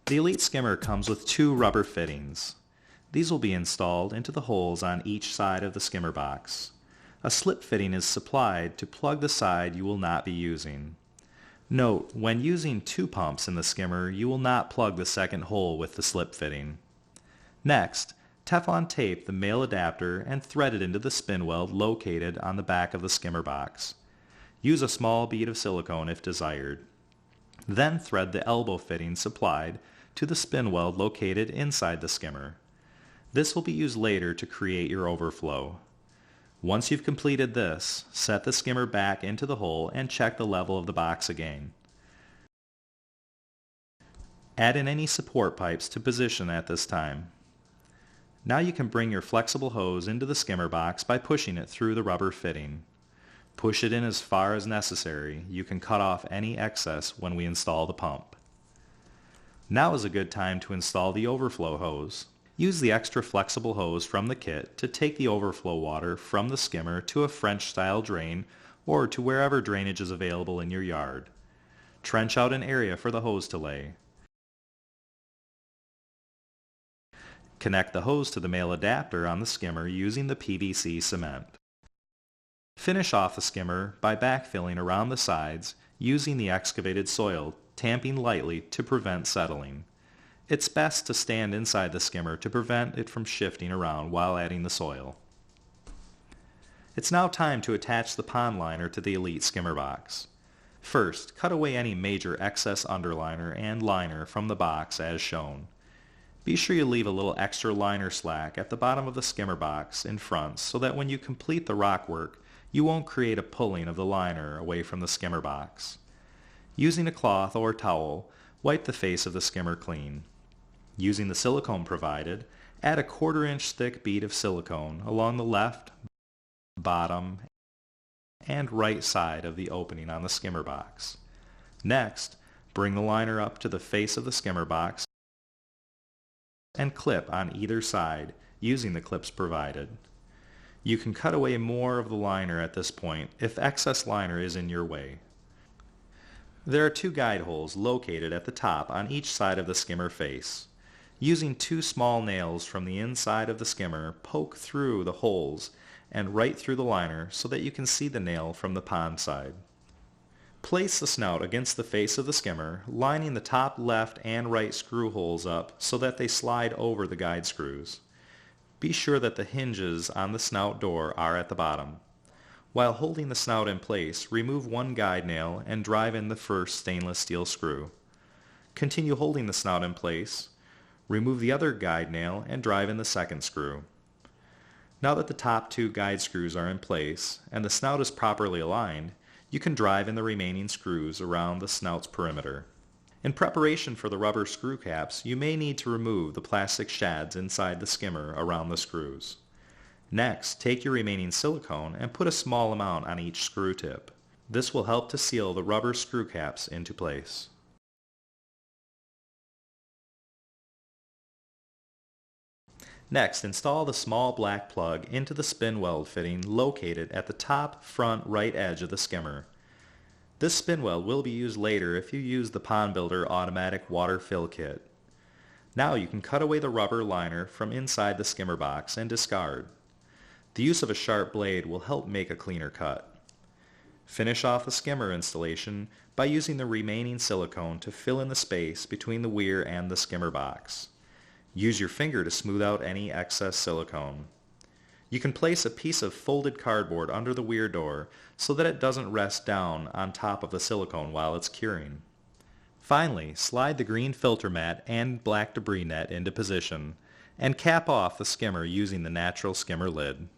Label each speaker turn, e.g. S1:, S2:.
S1: The Elite Skimmer comes with two rubber fittings. These will be installed into the holes on each side of the skimmer box. A slip fitting is supplied to plug the side you will not be using. Note, when using two pumps in the skimmer, you will not plug the second hole with the slip fitting. Next, Teflon tape the male adapter and thread it into the spin weld located on the back of the skimmer box. Use a small bead of silicone if desired. Then thread the elbow fitting supplied to the spin weld located inside the skimmer. This will be used later to create your overflow. Once you've completed this, set the skimmer back into the hole and check the level of the box again. Add in any support pipes to position at this time. Now you can bring your flexible hose into the skimmer box by pushing it through the rubber fitting. Push it in as far as necessary. You can cut off any excess when we install the pump. Now is a good time to install the overflow hose. Use the extra flexible hose from the kit to take the overflow water from the skimmer to a French-style drain or to wherever drainage is available in your yard. Trench out an area for the hose to lay. Connect the hose to the male adapter on the skimmer using the PVC cement. Finish off the skimmer by backfilling around the sides using the excavated soil, tamping lightly to prevent settling. It's best to stand inside the skimmer to prevent it from shifting around while adding the soil. It's now time to attach the pond liner to the Elite Skimmer Box. First, cut away any major excess underliner and liner from the box as shown. Be sure you leave a little extra liner slack at the bottom of the skimmer box in front so that when you complete the rock work, you won't create a pulling of the liner away from the skimmer box. Using a cloth or towel, wipe the face of the skimmer clean. Using the silicone provided, add a 1/4 inch thick bead of silicone along the left, bottom, and right side of the opening on the skimmer box. Next, bring the liner up to the face of the skimmer box and clip on either side using the clips provided. You can cut away more of the liner at this point if excess liner is in your way. There are two guide holes located at the top on each side of the skimmer face. Using two small nails from the inside of the skimmer, poke through the holes and right through the liner so that you can see the nail from the pond side. Place the snout against the face of the skimmer, lining the top left and right screw holes up so that they slide over the guide screws. Be sure that the hinges on the snout door are at the bottom. While holding the snout in place, remove one guide nail and drive in the first stainless steel screw. Continue holding the snout in place. Remove the other guide nail and drive in the second screw. Now that the top two guide screws are in place and the snout is properly aligned, you can drive in the remaining screws around the snout's perimeter. In preparation for the rubber screw caps, you may need to remove the plastic shads inside the skimmer around the screws. Next, take your remaining silicone and put a small amount on each screw tip. This will help to seal the rubber screw caps into place. Next, install the small black plug into the spin weld fitting located at the top front right edge of the skimmer. This spin weld will be used later if you use the Pond Builder automatic water fill kit. Now you can cut away the rubber liner from inside the skimmer box and discard. The use of a sharp blade will help make a cleaner cut. Finish off the skimmer installation by using the remaining silicone to fill in the space between the weir and the skimmer box. Use your finger to smooth out any excess silicone. You can place a piece of folded cardboard under the weir door so that it doesn't rest down on top of the silicone while it's curing. Finally, slide the green filter mat and black debris net into position and cap off the skimmer using the natural skimmer lid.